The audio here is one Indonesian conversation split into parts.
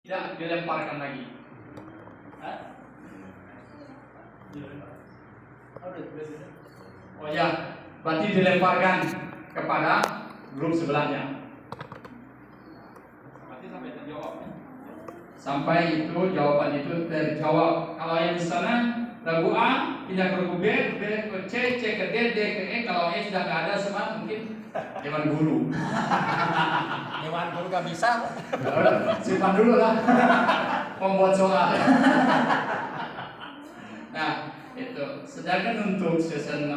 tidak dilemparkan lagi. Oh ya, berarti dilemparkan kepada grup sebelahnya. Berarti sampai terjawab. Sampai itu jawaban itu terjawab. Kalau yang di sana lagu A pindah ke lagu B, B ke C, C ke D, D ke E. Kalau E sudah nggak ada semua mungkin Dewan Guru. Dewan Guru gak bisa. Simpan dulu lah. Membuat soal. Nah, itu. Sedangkan untuk season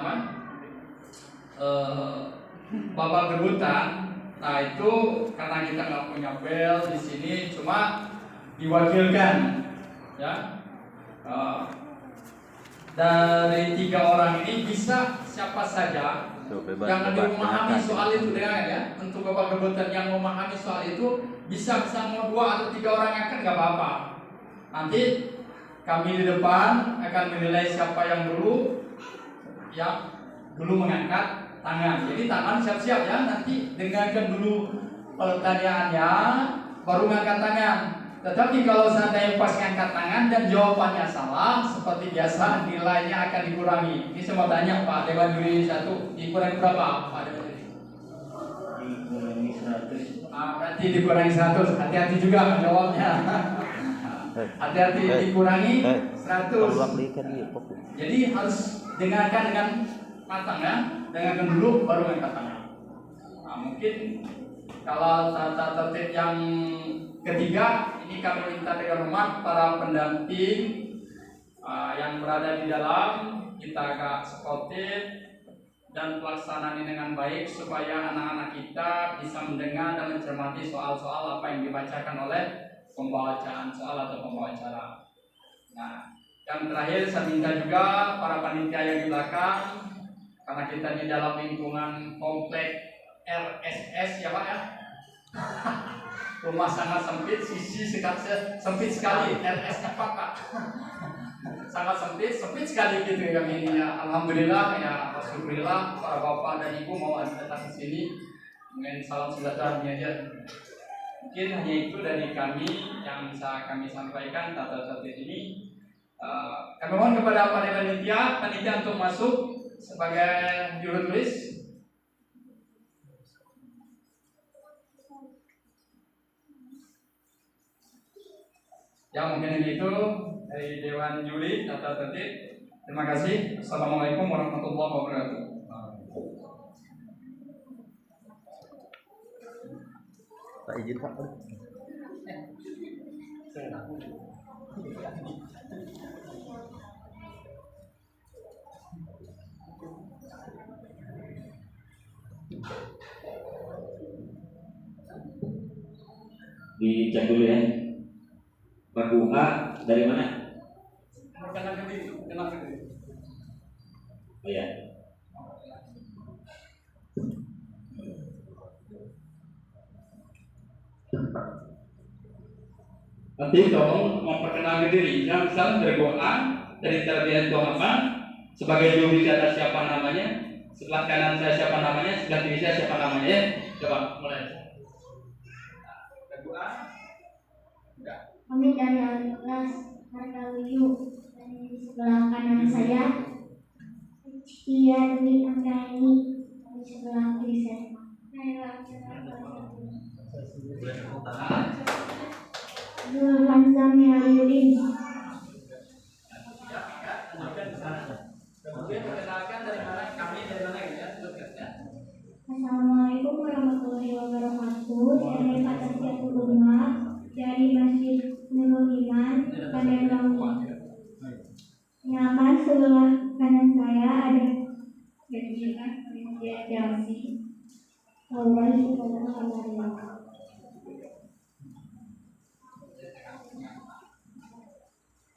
babak rebutan, nah itu karena kita nggak punya bel di sini, cuma diwakilkan, ya. Dari 3 orang ini bisa siapa saja yang memahami soal itu dengan ya. Untuk babak rebutan yang memahami soal itu bisa mau 2 atau 3 orang yang kan nggak apa-apa. Nanti kami di depan akan menilai siapa yang dulu mengangkat tangan. Jadi tangan siap-siap ya. Nanti dengarkan dulu pertanyaannya, baru mengangkat tangan. Tetapi kalau seandainya pas ngangkat tangan dan jawabannya salah, seperti biasa nilainya akan dikurangi. Ini saya mau tanya Pak Dewan Juri 1, dikurangi berapa Pak Dewan Juri? Dikurangi 100. Berarti dikurangi 100. Hati-hati juga menjawabnya. Hati-hati dikurangi 100. Jadi harus dengarkan dengan matang ya. Dengarkan dulu baru angkat tangan. Nah, mungkin kalau tata tertib yang ketiga ini kami minta dengan hormat para pendamping yang berada di dalam, kita agak sportif dan pelaksanaan ini dengan baik supaya anak-anak kita bisa mendengar dan mencermati soal-soal apa yang dibacakan oleh pembacaan soal atau pembawa acara. Nah, yang terakhir saya minta juga para panitia yang di belakang, karena kita di dalam lingkungan komplek RSS ya Pak ya. Rumah sangat sempit, sisi sempit sekali, RS-nya Pak. Sangat sempit sekali gitu kami ini ya. Alhamdulillah ya, alhamdulillah para bapak dan ibu mau datang ke sini. Mungkin salam sejahtera aja. Mungkin hanya itu dari kami yang bisa kami sampaikan tata tertib ini. Kami mohon kepada para panitia untuk masuk sebagai juru tulis. Ya mungkin itu dari Dewan Juri tata tertib. Terima kasih. Assalamualaikum warahmatullahi wabarakatuh. Pak izin Pak. Dicek dulu ya. Lagu A dari mana? Kenalkan diri. Oh ya. Nanti tolong memperkenalkan diri. Yang misalnya dari A, dari terbian apa? Sebagai juru bicara siapa namanya? Sebelah kanan saya siapa namanya? Sebelah kiri saya siapa namanya? Ya? Coba mulai. Lagu A. Enggak. Kami dari kelas Harkawiyu, dan di sebelah kanan saya Tia Dwi Anggraini, di sebelah kiri saya Zulfanza Milayudin. Kemudian perkenalkan dari mana kami dari mana ya? Assalamualaikum warahmatullahi wabarakatuh. Dari Pak Tasyatul Umar, dari Masjid Nurul Iman, Pandeglang. Kenalkan sebelah kanan saya ada Bajingan Perintia Jamsi.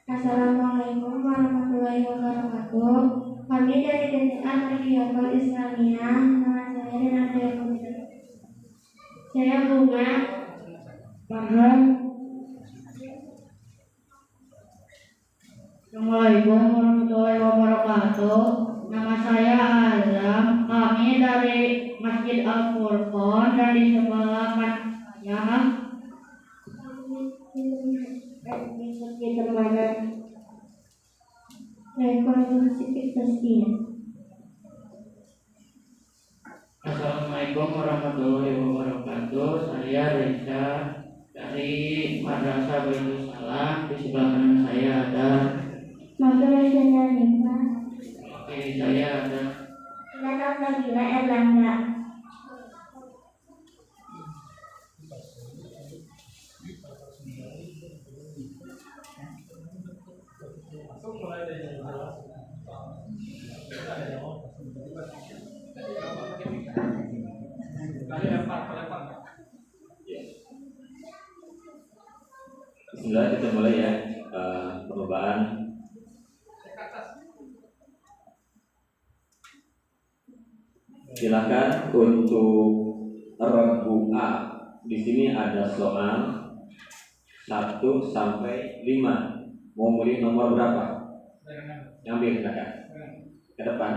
Assalamualaikum warahmatullahi wabarakatuh. Kami dari DTA Tarbiyah Islamiyah. Nama saya Renata Yakubu. Saya Bunga. Assalamualaikum warahmatullahi wabarakatuh. Nama saya Azam. Kami dari Masjid Al Furqon, dari sebelah kanan saya mengikuti permainan rekonstruksi fiktif. Assalamualaikum warahmatullahi wabarakatuh. Saya Reza dari Madrasah Baitul Salam. Di sebelah kanan saya ada. Madrasah Nalima. Oke, saya ada. Nana Nabila Erlangga. Bismillah, kita mulai ya perlombaan. Silakan untuk regu A. Di sini ada soal 1 sampai 5. Mau milih nomor berapa? Ambil silakan. Ke depan.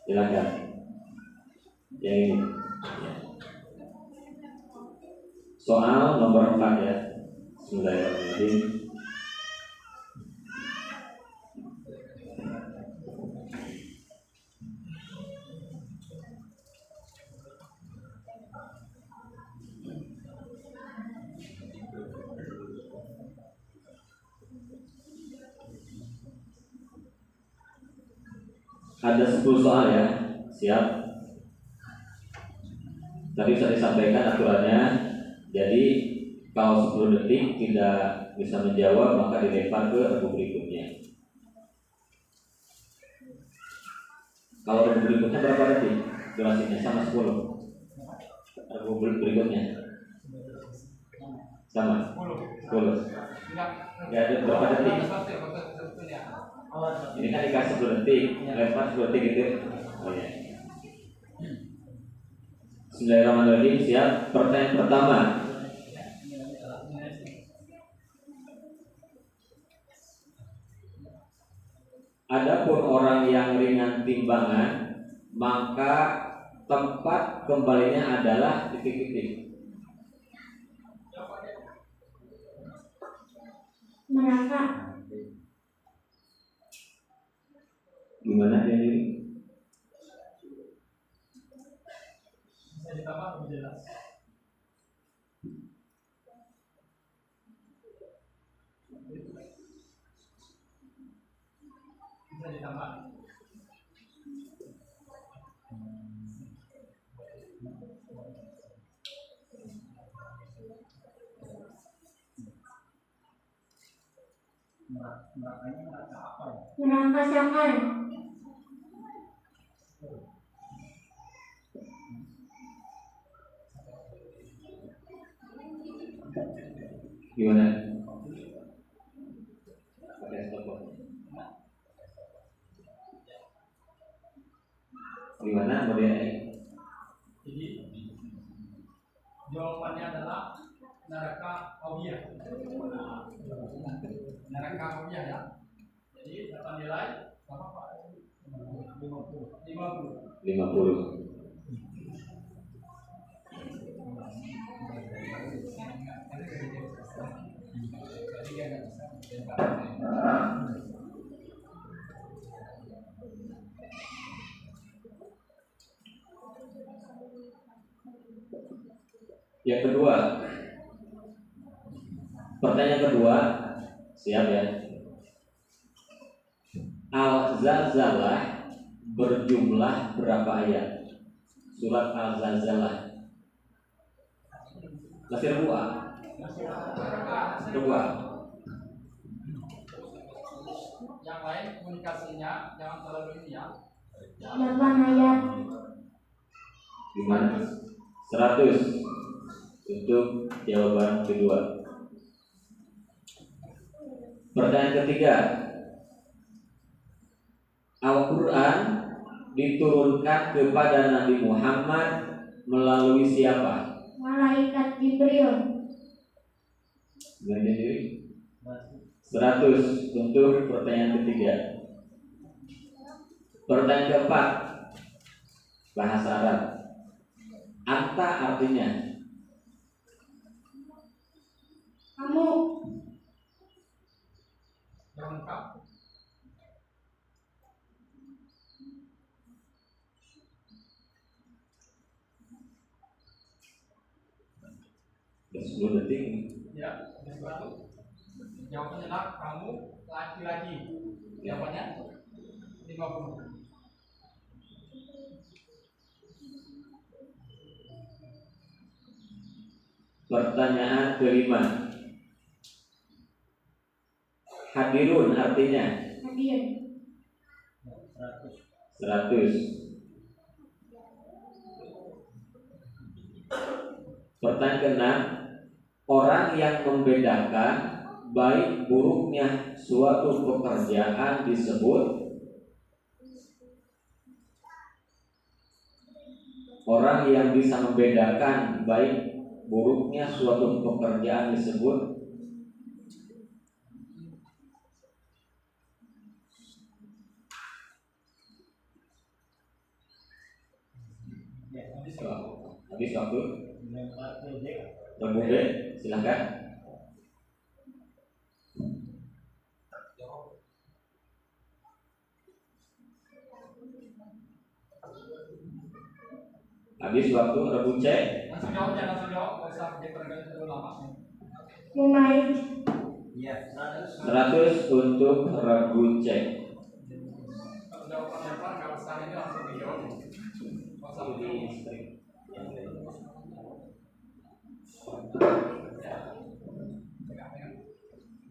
Silakan. Yang ini. Soal nomor 4 ya. Bismillahirrahmanirrahim. Ada 10 soal ya. Siap. Tadi sudah disampaikan aturannya. Jadi kalau 10 detik tidak bisa menjawab, maka dilempar ke regu berikutnya. Kalau regu berikutnya berapa detik? Durasinya sama 10. Regu berikutnya sama 10. Ya, ada berapa detik? Ini kan dikasih 10 detik, lempar 10 detik gitu. Oh ya. Bismillahirrahmanirrahim. Siap. Pertanyaan pertama. Adapun orang yang ringan timbangan, maka tempat kembalinya adalah titik-titik. Neraka. Gimana dia ini? Bisa ditambah lebih jelas. Bisa ditambah. Neraka Sakar. Gimana? Pakai stopwatch. Gimana modelnya? Jadi jawabannya adalah neraka Awiyah. Neraka Awiyah ya. Jadi dapat nilai berapa Pak? 50. Yang kedua, pertanyaan kedua, siap ya. Al-Zalzalah berjumlah berapa ayat? Surat Al-Zalzalah. Masih kedua. Kedua. Yang lain komunikasinya jangan terlalu ini ya. 8 ayat. Gimana? 100 untuk jawaban kedua. Pertanyaan ketiga, Al-Quran diturunkan kepada Nabi Muhammad melalui siapa? Malaikat Jibril. Dengan diri 100 untuk pertanyaan ketiga. Pertanyaan keempat, bahasa Arab. Anta artinya Kamu. lengkap. sudah 10 detik. Ya, yang satu. Jawabannya adalah kamu laki-laki. Jawabannya 50. Pertanyaan kelima, hadirun artinya Hadir. 100. Pertanyaan keenam, orang yang membedakan baik buruknya suatu pekerjaan disebut orang yang bisa membedakan baik buruknya suatu pekerjaan disebut habis waktu. Terbuka, silakan. Habis waktu, rebu cek. Langsung jawab, jangan langsung jawab. Nggak usah pakai pergaulan terlalu lama. Mulai. Iya, 100 untuk rebu cek. Kalau jawaban lebar, kalau saat ini langsung dijawab. Nggak usah dijawab.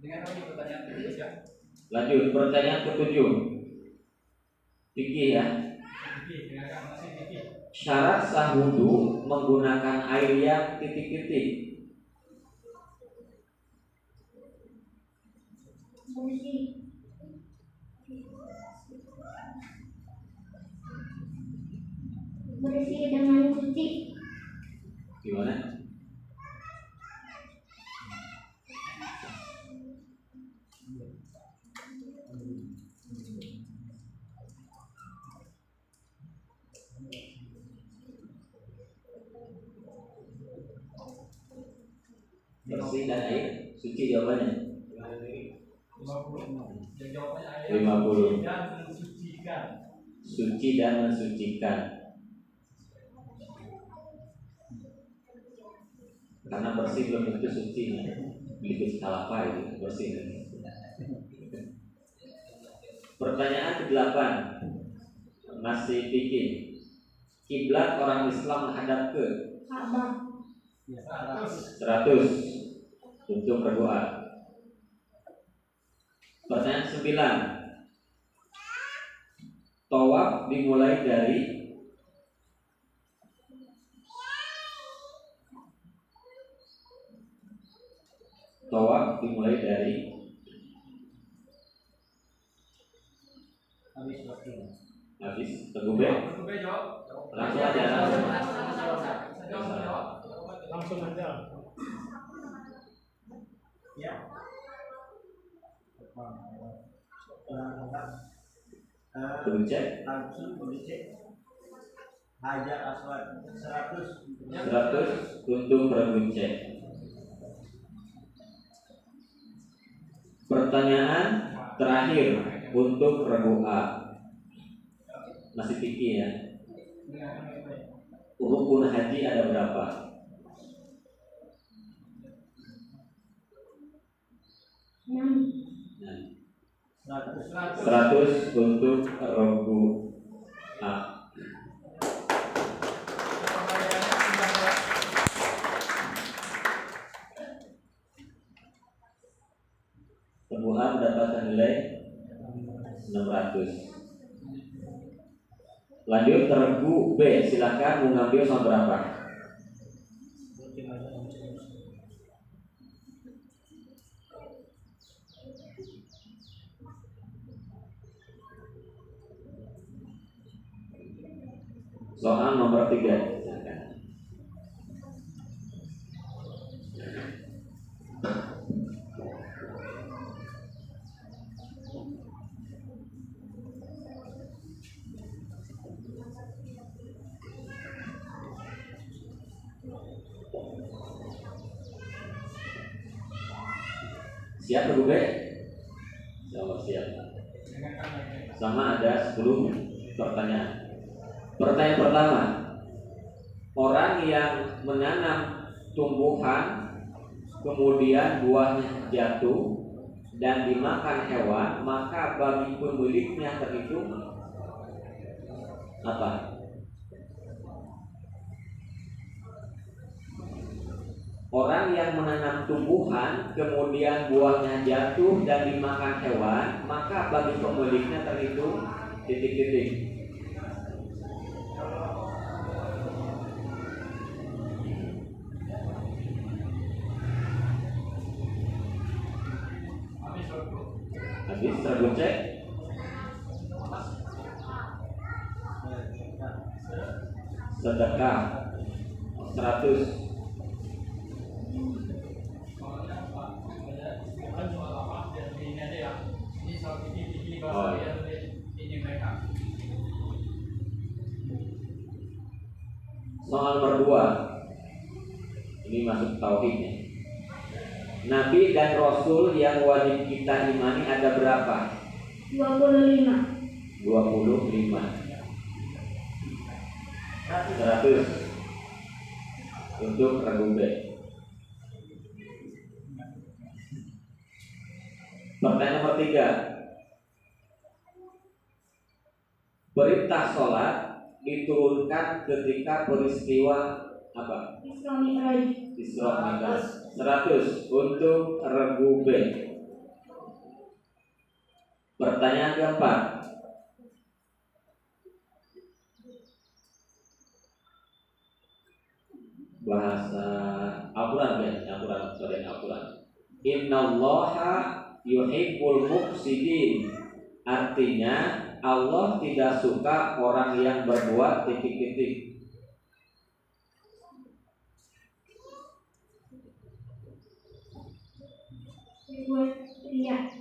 Dengan lagi pertanyaan berikutnya. Lanjut, pertanyaan ketujuh. Fikih ya. Vicky, dengarkan masih Vicky. Syarat sah wudu menggunakan air yang titik-titik. Bersih. Bersih dengan suci. Gimana? Bersih dan air suci jawabannya. 50. Yang jawabannya ayat 50. dan mensucikan. Suci dan mensucikan. Karena bersih belum tentu suci. Beli apa itu bersih. Pertanyaan ke-8 masih bikin. Kiblat orang Islam menghadap ke Ka'bah. 100 untuk berdoa. Pertanyaan 9. Tawaf dimulai dari habis tergubah. Berubah jawab. Langsung aja, langsung. Langsung aja. Ya. Cek Langsung dicek. Hajar Aswad 100. 100 untuk cek. Pertanyaan terakhir untuk A. Masih pikir ya. Rukun haji ada berapa? 100 untuk A. A mendapatkan nilai 600. Lanjut B, silakan mengambil soal berapa? Soal nomor 3. Siap Regu B? Siap. Sama ada 10 pertanyaan. Pertanyaan pertama, orang yang menanam tumbuhan kemudian buahnya jatuh dan dimakan hewan, maka bagi pemiliknya terhitung apa? Orang yang menanam tumbuhan kemudian buahnya jatuh dan dimakan hewan, maka bagi pemiliknya terhitung titik-titik. Habis tergocek. Sedekah 100. Oh, iya. Soal nomor 2. Ini masuk tauhidnya. Nabi dan Rasul yang wajib kita imani ada berapa? 25. 25. 100 untuk Regu B. Pertanyaan nomor 3. Perintah sholat diturunkan ketika peristiwa apa? Isra Mi'raj. Isra Mi'raj. 100 untuk Regu B. Pertanyaan keempat. Bahasa Al-Quran ya, Al-Quran. Innallaha yuhibbul muqsidin. Artinya Allah tidak suka orang yang berbuat titik-titik. Berbuat ria.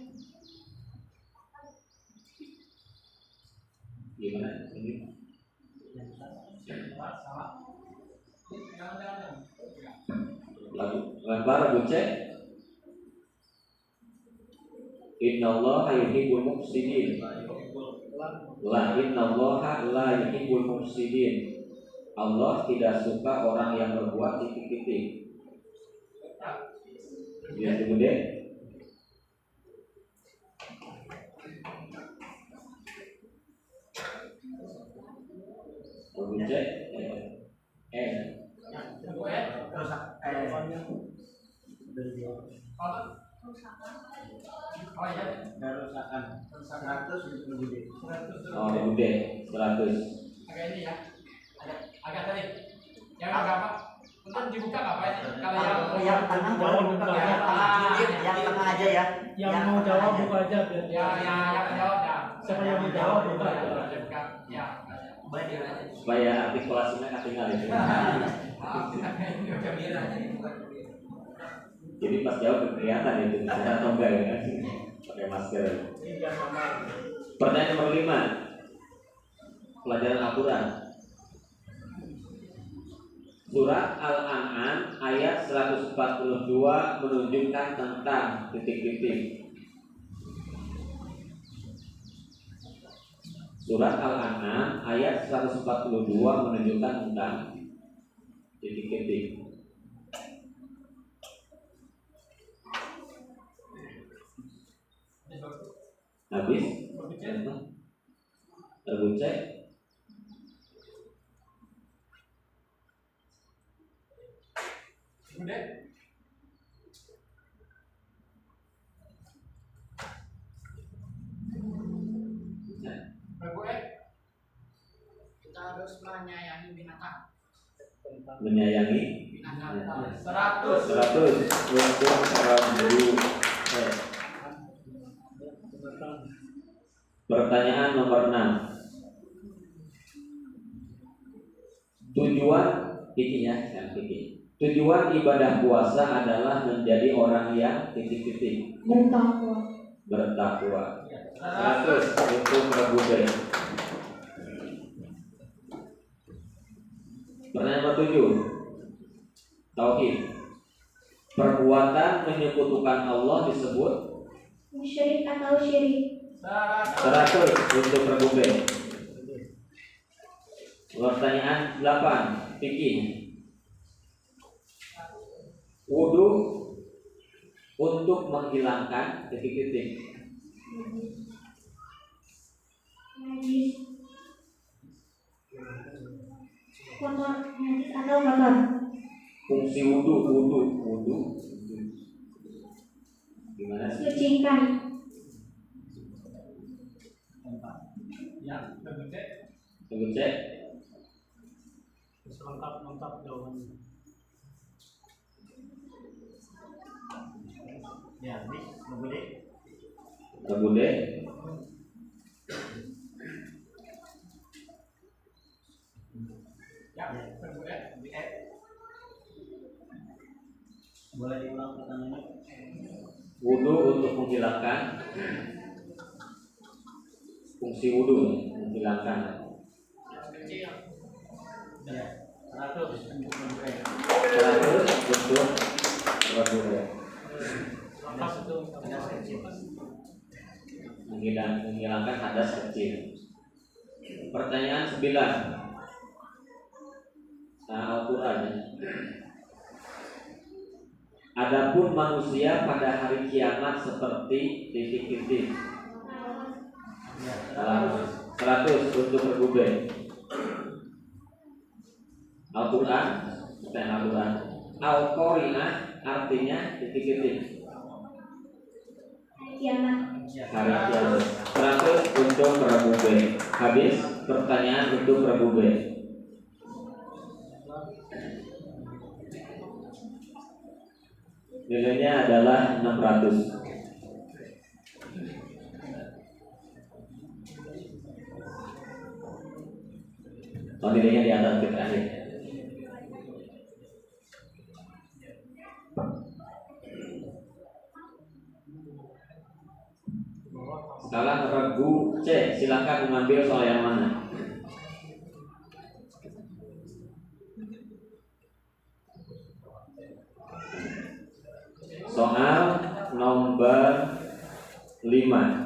Gimana ini? Lagu lempar bucek. Innallaha yuhibbul muqsidin. La innallaha la yuhibbul muqsidin. Allah tidak suka orang yang berbuat titik-titik. Lihat dulu deh. Bucek. Kerusakan 100 untuk gede. Oh, gede 100. Agak ini ya, agak tadi. Yang agak apa? Untuk dibuka nggak apa ini? Kalau Yang tengah boleh buka ya. Yang tengah aja ya. Yang mau jawab buka aja biar yang jawab ya. siapa yang mau jawab buka. Ya. Supaya artikulasinya ketinggalan itu. Jadi pas jawab kelihatan itu bisa atau enggak ya kan? Pakai masker. Pertanyaan nomor 5. Pelajaran Al-Quran. Surat Al-An'am ayat 142 menunjukkan tentang titik-titik. Surat Al-An'am ayat 142 menunjukkan tentang titik-titik. Habis? Terbucek? Udah. Kita harus menyayangi binatang. Menyayangi Binatang. 100. 100 untuk Regu. Pertanyaan nomor 6. Tujuan Tujuan ibadah puasa adalah menjadi orang yang titik-titik bertakwa. 100 untuk Regu B. Pertanyaan nomor 7. Tauhid. perbuatan menyekutukan Allah disebut musyrik atau syirik. 100 untuk regu B. Pertanyaan 8 fikih. Wudu untuk menghilangkan titik-titik. Najis. Kotor, najis atau kotor. Fungsi wudu. Gimana sih? Sucikan. Ya, berbeda. Tunggu cek. Mantap jawabannya. Ya, habis, boleh. Regu D. Ya, berbeda. Boleh diulang pertanyaannya? Wudu untuk menghilangkan fungsi wudu, menghilangkan. Ya, 100 untuk memulai. 100 untuk regu D. Hadas kecil. Menghilangkan hadas kecil. Pertanyaan 9. Al-Quran. Adapun manusia pada hari kiamat seperti titik-titik. 100 untuk regu B. Al-Quran, pertanyaan Al-Quran. Al-Qari'ah artinya titik-titik. Kiamat. Hari kiamat. 100 untuk regu B. Habis pertanyaan untuk regu B. Nilainya adalah 600. Nilainya di atas kita akhir. Sekarang regu C, silakan mengambil soal yang mana? Soal nomor 5.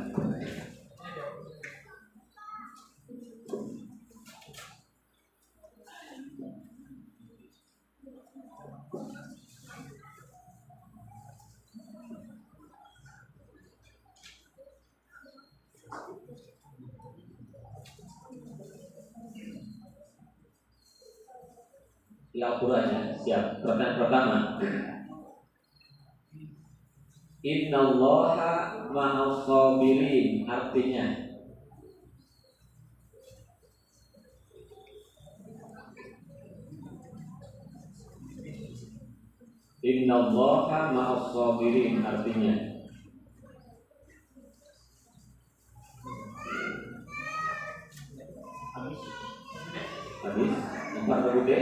Al-Quran, siap. Pertanyaan pertama. Innallaha ma'as sabirin artinya Innallaha ma'as sabirin artinya habis. Tempat berbude.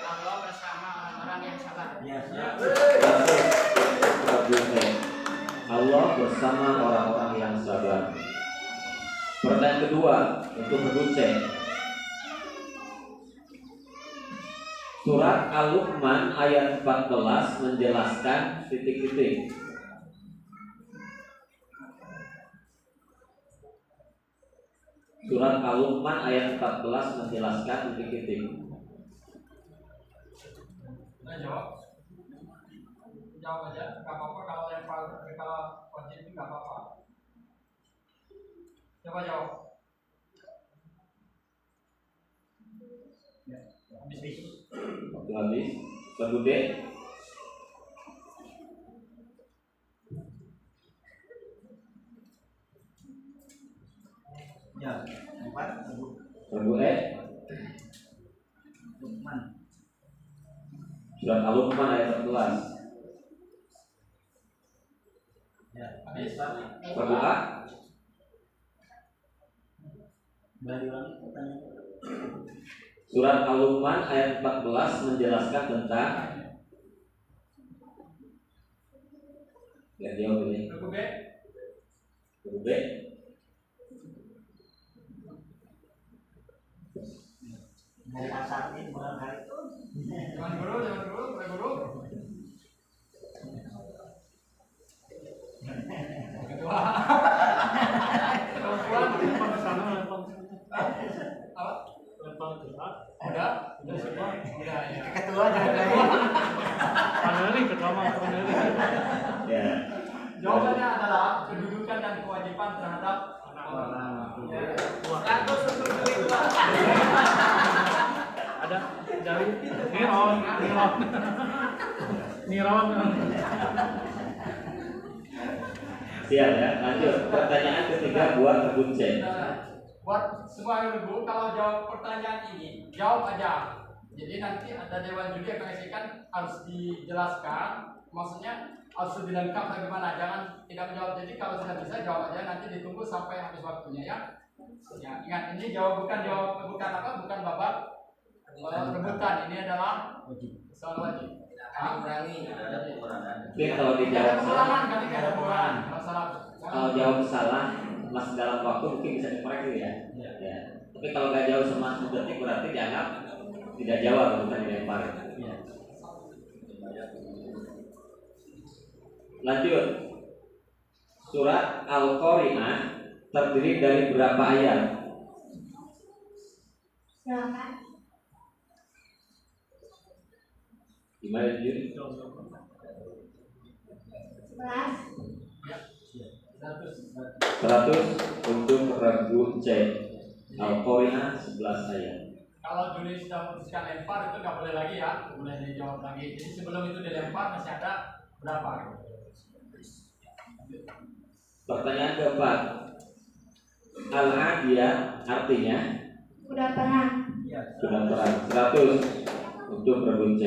Allah bersama orang yang sabar. Allah bersama orang-orang yang sabar. Pertanyaan kedua untuk berbuce. Surat Al-Luqman ayat 14 menjelaskan titik-titik. Surat Al-Luqman ayat 14 menjelaskan titik-titik. Jawab aja, nggak apa-apa kalau kalau wajib itu nggak apa-apa. Coba jawab. Waktu habis. Berbude. Ya, 4 Berbude. Lukman. Surat Al-Luqman ayat 14. Ya, Habis. Berdoa. boleh diulangi pertanyaan? Surat Al-Luqman ayat 14 menjelaskan tentang ya jawab ini. Berbude. Berbude. Dari asal ini bukan hari itu. Jangan guru, Pak Guru. Ketua. Perempuan. Lempar ke sana, lempar. Apa? Lempar ke sana. Udah? Udah semua. Udah ya. Ketua jangan lagi. Paneli, ketua mah paneli. Ya. Jawabannya adalah kedudukan dan kewajiban terhadap orang. Ya. 100 untuk duit Pak. Ada dari Niron. Siap ya. Lanjut. Pertanyaan ketiga buat rebut C. Buat semua ibu, kalau jawab pertanyaan ini, jawab aja. Jadi nanti ada dewan juri yang mengasihkan harus dijelaskan, maksudnya harus lebih lengkap bagaimana, jangan tidak menjawab. Jadi kalau sudah bisa jawab aja, nanti ditunggu sampai habis waktunya ya. Ya, ingat ini bukan babak rebutan, ini adalah soal wajib. Tapi kalau dijawab salah, Pengulangan kali nggak ada pengulangan. Masalah. kalau jawab salah masih dalam waktu mungkin bisa dikoreksi ya. Ya. Tapi kalau nggak jawab sama 10 detik berarti dianggap tidak jawab, bukan dilempar. Lanjut. Surat Al-Qari'ah terdiri dari berapa ayat? Silakan. Gimana jujur? 100 untuk regu C. Al-Qari'ah 11 ayat. Kalau juri sudah memutuskan lempar itu nggak boleh lagi ya, boleh dijawab lagi. Jadi sebelum itu dilempar masih ada berapa? Pertanyaan keempat. Al-Adiyah artinya Udah pernah. sudah terang. 100 untuk regu C.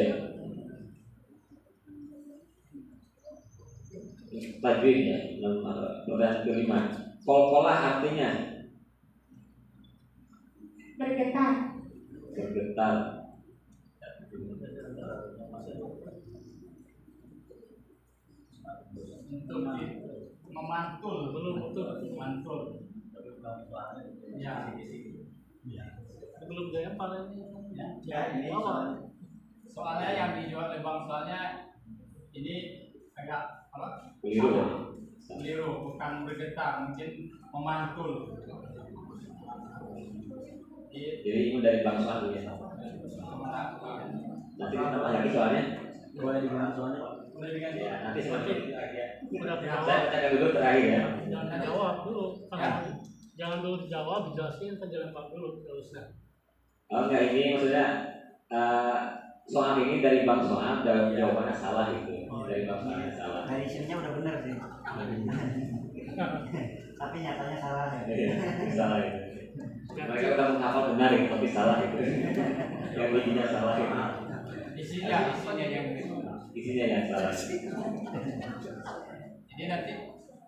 Tajwid ya. Pertanyaan kelima. Kol-kolah artinya Bergetar. bergetar. Untuk memantul, belum betul memantul. Ya. Belum dilempar ini. Ya, ini soalnya yang dijual lebang soalnya ini agak apa? Keliru ya. Keliru, bukan bergetar, mungkin memantul. Jadi ini dari bangsa dulu ya. Nanti kita lagi soalnya. Boleh dibilang soalnya. Boleh diganti. Ya, nanti semakin lagi ya. Udah Saya dijawab. bacakan dulu terakhir ya. Jangan dijawab dulu. Ya. Jangan dulu dijawab, dijelasin kan dilempar dulu terusnya. Oh enggak, ini maksudnya soal ini dari bang soal dan jawabannya salah itu. Dari bang soalnya salah. Dari sininya udah bener sih. Tapi nyatanya salah ya. Salah itu. Mereka udah menghafal benar itu, tapi salah itu. Yang intinya salah itu. Isinya yang begitu. Isinya yang salah. Jadi nanti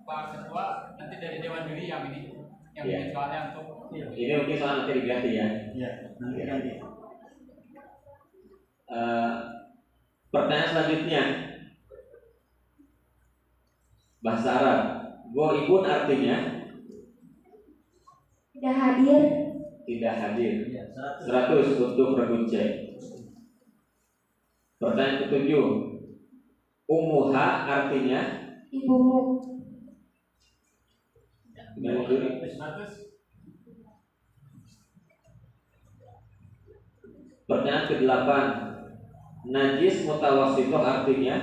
Pak Ketua nanti dari Dewan Juri yang ini yang Iya. bikin soalnya untuk Ini mungkin soal nanti diganti ya. Iya, nanti ganti. Pertanyaan selanjutnya, bahasa Arab. Ghaibun artinya Tidak hadir. tidak hadir. 100. 100 untuk regu C. Pertanyaan ketujuh, Ummuha artinya Ibumu. gimana dulu? 100. Pertanyaan ke-8, najis mutawassithah artinya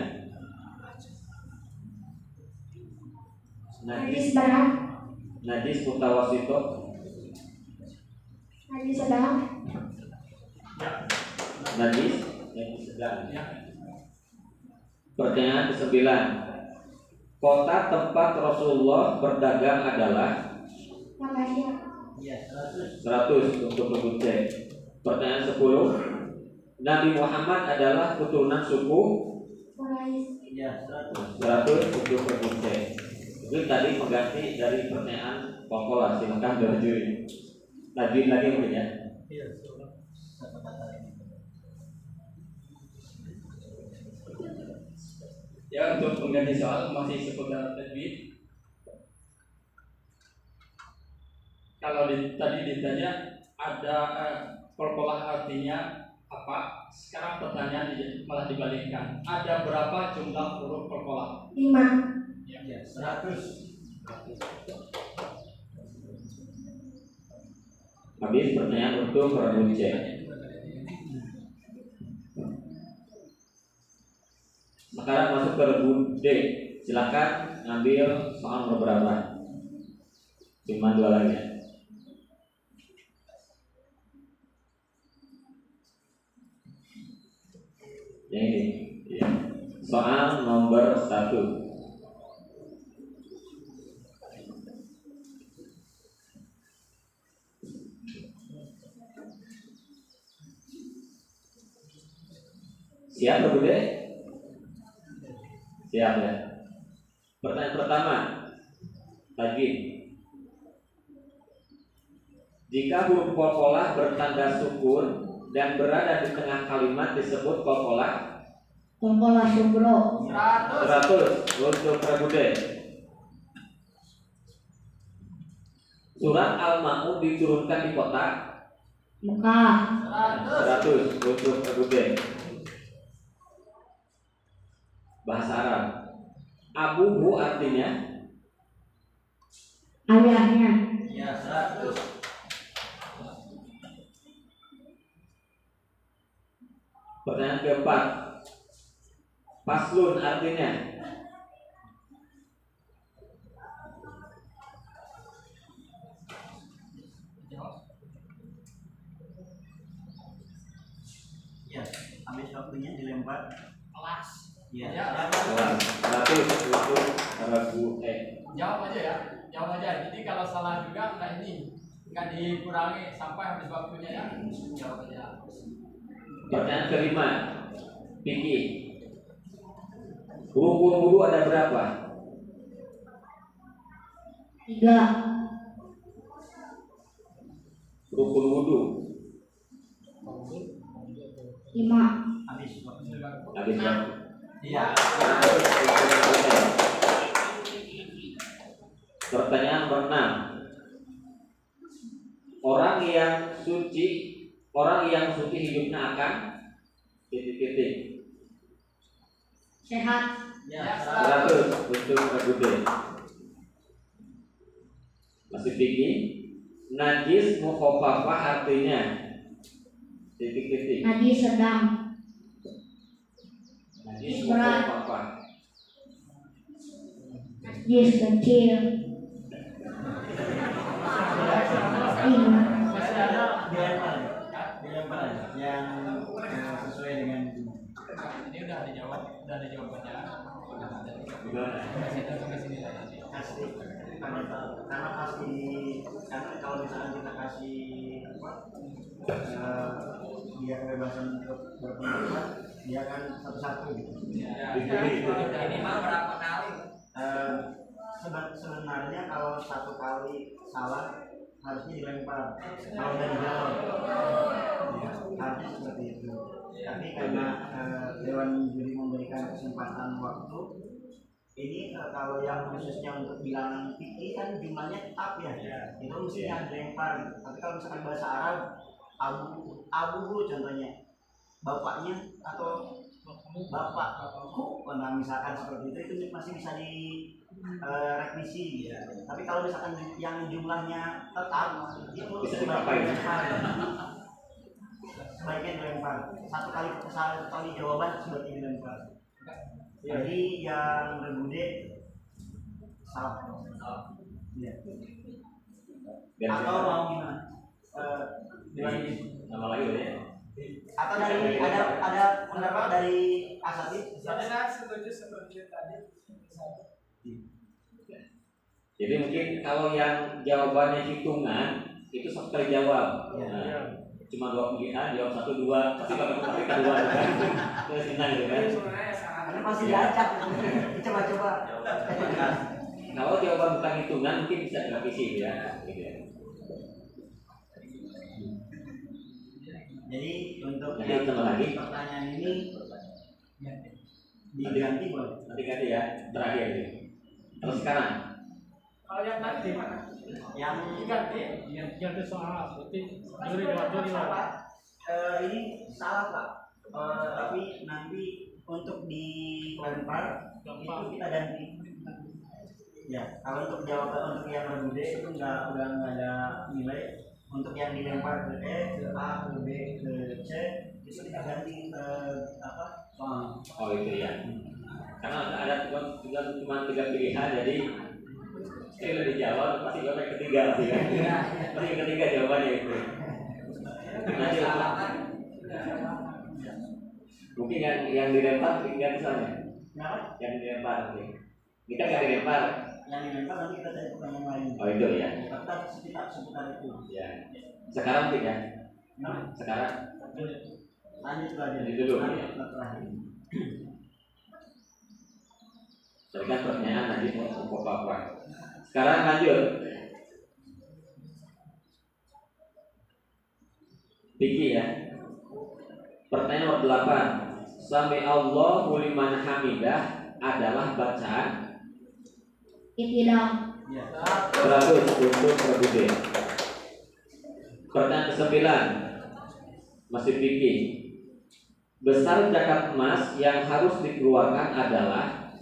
Najis berat. najis mutawassithah Najis sedang. najis sedang. Ya. Pertanyaan ke-9, kota tempat Rasulullah berdagang adalah Makasih. Iya, 100. 100 untuk regu C. Pertanyaan 10, Nabi Muhammad adalah keturunan suku Quraisy. Iya, 100. 100 untuk regu C. Itu tadi mengganti dari pertanyaan pokok, silakan dari juri. Tajwid lagi mungkin ya. Iya, silakan. Ya, untuk pengganti soal masih seputar tajwid. Kalau tadi ditanya ada kol-kolah artinya apa? Sekarang pertanyaan malah dibalikkan. Ada berapa jumlah huruf kol-kolah? 5. Ya, 100. Habis pertanyaan untuk Regu C. Sekarang masuk ke Regu D. Silakan ngambil soal nomor berapa? Cuma 2 lagi ya. Yang ini ya. Soal nomor 1. Siap Bro Bude? Siap ya. Pertanyaan pertama lagi. Jika huruf kol-kolah bertanda sukun dan berada di tengah kalimat disebut kol-kolah? Kol-kolah subro. 100 untuk Bro Bude. Surat Al-Ma'un diturunkan di kota? Mekah. 100 untuk Bro Bude. Bahasa Arab. Abuhu artinya Ayahnya. Ya, 100. Pertanyaan keempat. Paslun artinya Ya, habis waktunya dilempar. Kelas. Ya. Ya, 100 untuk Regu E. jawab aja ya. Jawab aja. Jadi kalau salah juga enggak dikurangi sampai habis waktunya ya. Jawab aja. Pertanyaan kelima. Piki. Rukun wudu ada berapa? 3. Rukun wudu 5. Habis waktunya. habis waktu. Iya. Pertanyaan nomor 6. Orang yang suci hidupnya akan titik-titik. Sehat. Ya, 100 untuk Regu D. Masih tinggi. Najis mukhafafah artinya titik-titik. Najis sedang. Najis berat. mukhafafah. Najis kecil. 5. masih ada Dilempar aja. Yang sesuai dengan ini udah ada jawabannya. Gimana? kasih karena kalau misalnya kita kasih dia kebebasan untuk berpendapat, dia kan satu-satu gitu. Minimal berapa kali? Sebenarnya kalau satu kali salah harusnya dilempar kalau udah dijawab, ya, harusnya seperti itu. Tapi karena Dewan Juri memberikan kesempatan waktu ini, kalau yang khususnya untuk bilangan fikih kan jumlahnya tetap ya, itu mestinya dilempar. Tapi kalau misalkan bahasa Arab, abu contohnya bapaknya atau bapakku, nah misalkan seperti itu masih bisa di revisi ya. Tapi kalau misalkan yang jumlahnya tetap itu sebaiknya dilempar. Satu kali jawaban sebaiknya dilempar. Jadi yang Rebude salah. Ya. Atau mau gimana? Nama lagi udah ya. Atau dari ada pendapat dari Asatid? Saya setuju seperti tadi. Jadi mungkin kalau yang jawabannya hitungan itu satu kali jawab. Ya. Nah, cuma 2 pilihan, jawab 1, 2, pasti bakal kedua kan. Terus senang gitu kan. Karena masih diacak, coba-coba. Kalau jawaban bukan hitungan mungkin bisa direvisi ya. Gitu ya. Jadi untuk Nanti tambah lagi. pertanyaan ini diganti boleh? Nanti ganti ya, terakhir gitu. Terus sekarang Kalau yang tadi mana? Yang Diganti. Ganti soal berarti juri jawab juri lah. ini salah Pak. Tapi nanti untuk dilempar itu kita ganti. Ya, kalau untuk jawaban untuk yang regu D itu udah nggak ada nilai. Untuk yang dilempar ke E, ke A, ke B, ke C itu kita ganti soal. Oh itu ya. Karena ada cuma 3 pilihan, jadi saya udah dijawab pasti jawab yang ketiga sih kan. Pasti yang ketiga jawabannya itu. Nanti mungkin yang dilempar tinggal di sana. Yang dilempar nanti. Kita nggak dilempar. Yang dilempar nanti kita cari pertanyaan lain. Oh itu ya. Tetap seputar itu. Ya. Sekarang tidak. Sekarang Lanjut aja. Lanjut dulu. Terakhir. Tadi kan pertanyaan nanti mau apa? Sekarang lanjut. Pikir ya. Pertanyaan nomor 8. Sami Allahu liman hamidah adalah bacaan Tidak. 100 untuk berbeda. Pertanyaan ke-9 masih fikih. Besar zakat emas yang harus dikeluarkan adalah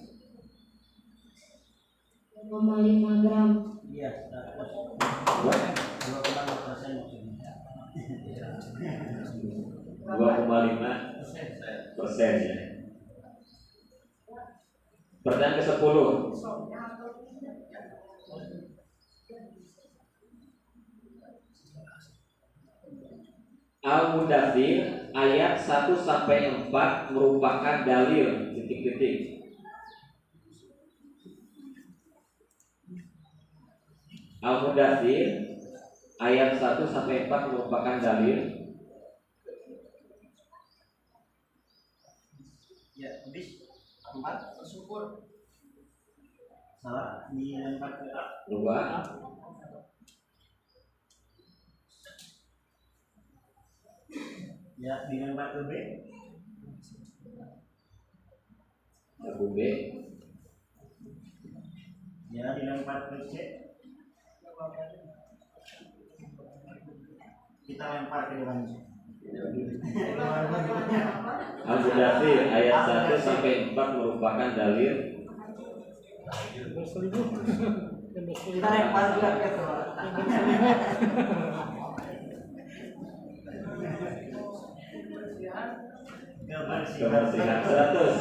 5 gram. Iya. 2,5% maksudnya. 2,5% ya. Pertanyaan ke-10. Al-Mudaththir ayat 1 sampai 4 merupakan dalil titik-titik. Al-Mudaththir ayat 1 sampai 4 merupakan dalil. Ya, habis 4 bersyukur. Salah, dilempar ke A. 2. Ya, dilempar ke B. Lagu B. Ya, dilempar ke C. Kita lempar ke depan. Al-Mudaththir ayat 1 sampai 4 merupakan dalil. Kita lempar juga ke bawah. Kebersihan 100.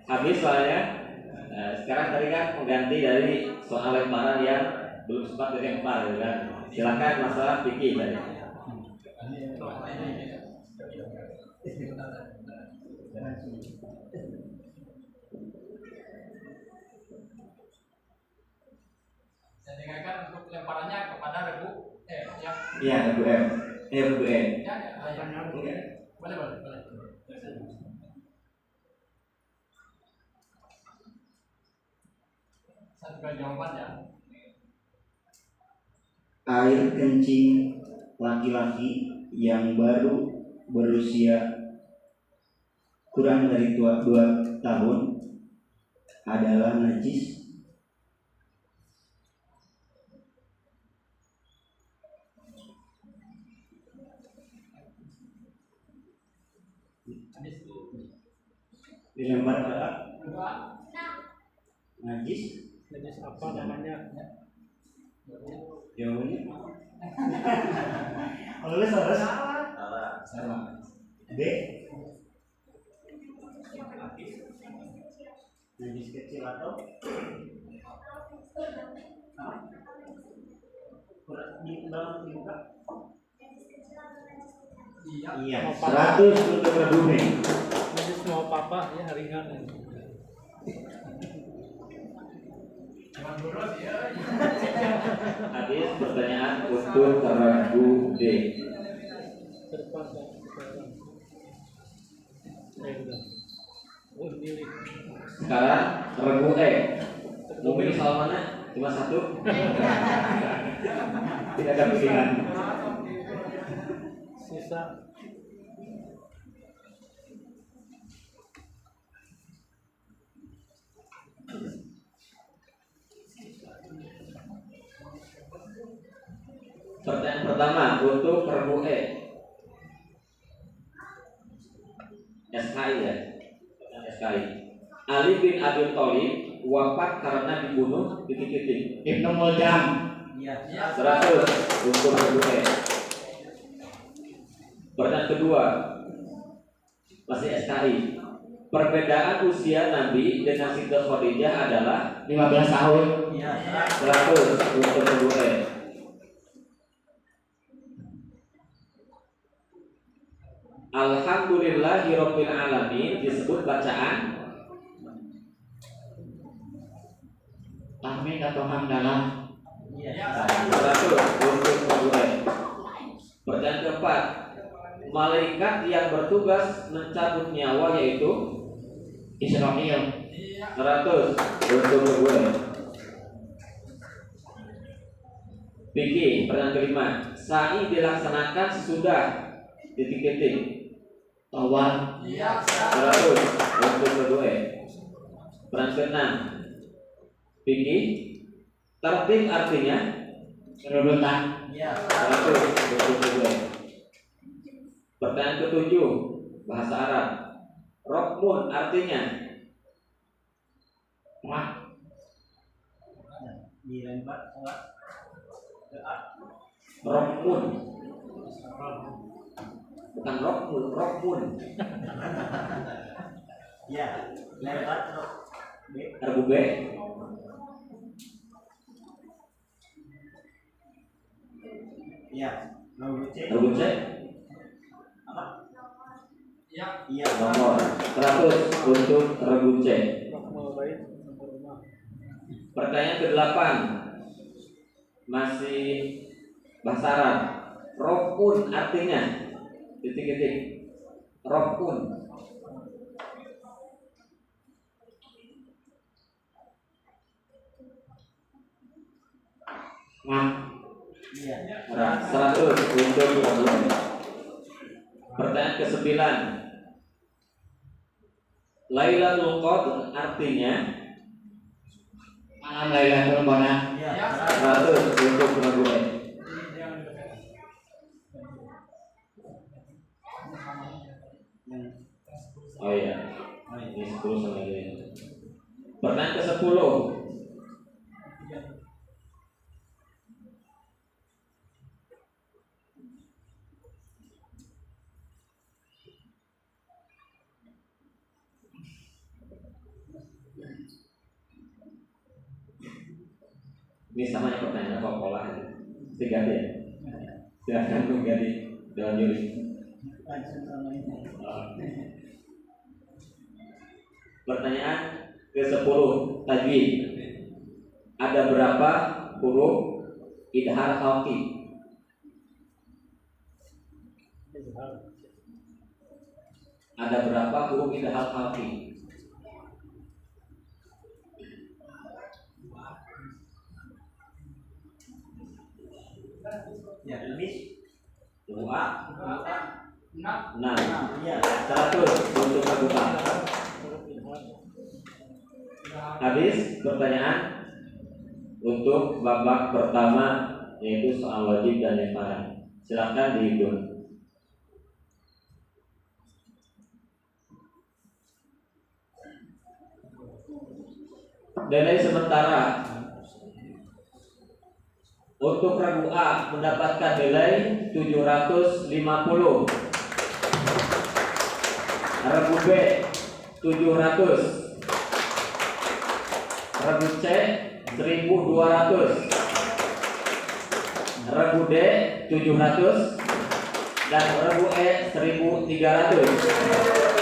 Habis soalnya. Nah, sekarang tadi kan mengganti dari soal lemparan yang belum sempat dilempar, gitu kan? Silakan masalah fikih tadi. Saya dengarkan untuk lemparannya kepada regu ya. Iya, regu M. Regu E. Ya, boleh. Satu kali jawaban ya. Air kencing laki-laki yang baru berusia kurang dari 2 tahun adalah najis. Dilempar ke A. Najis. Jenis apa namanya? Jawabannya lulus harus salah. B. Najis kecil atau di dalam dibuka. Iya. 100 untuk rebumi. Jenis mau papa ya ringan. Habis pertanyaan untuk regu D. Terpas sekarang. Udah. Oh ini. Sekarang regu E. Mau pilih soal mana? Cuma satu. Tidak ada pilihan. Sisa Pertanyaan pertama untuk regu E. SKI ya. Pertanyaan SKI. Ali bin Abi Thalib wafat karena dibunuh titik-titik. Ibnu Muljam. Iya. 100 untuk regu E. Pertanyaan kedua masih SKI. Perbedaan usia Nabi dengan Siti Khadijah adalah 15 tahun. Iya. 100 untuk regu E. Alhamdulillahirabbil alamin disebut bacaan Tahmid atau hamdalah. Iya. 100 untuk regu E. Pertanyaan keempat, malaikat yang bertugas mencabut nyawa yaitu Israel. 100 untuk regu E. Vicky, pertanyaan kelima, sa'i dilaksanakan sesudah titik-titik. Tawar. 100 untuk regu E. Pertanyaan keenam, Vicky, tertib artinya Kerurutan. Iya. 100 untuk regu E. Pertanyaan ketujuh, bahasa Arab, rokmun artinya Wah. dilempar salah ke A. rokmun, bukan rokmun, rokmun. Ya, lempar rok B. Regu B. Ya, rok C. Regu C. Apa? Iya. Iya. Nomor 100 untuk regu C. Pertanyaan ke-8 masih bahasa Arab. Rokun artinya titik-titik. Rokun. Wah. Iya. 100 untuk regu C. Pertanyaan ke-9, Lailatul Qadr artinya Malam Lailatul Qadar. Iya. 100 untuk regu E. Oh iya, ini 10 sama ini. Pertanyaan ke-10, ini samanya pertanyaan apa pola diganti ya? Silahkan mengganti dengan juri. Langsung sama ini. Pertanyaan ke-10 tajwid. Ada berapa huruf idhar khalqi? Ada berapa huruf idhar khalqi? Ya, lebih. Dua, Enam. 6, Iya. 100 untuk terbuka. Habis pertanyaan untuk babak pertama yaitu soal wajib dan lemparan. Silakan dihitung. Nilai sementara untuk regu A mendapatkan nilai 750. Regu B 700. Regu C 1200. Regu D 700 dan regu E 1300.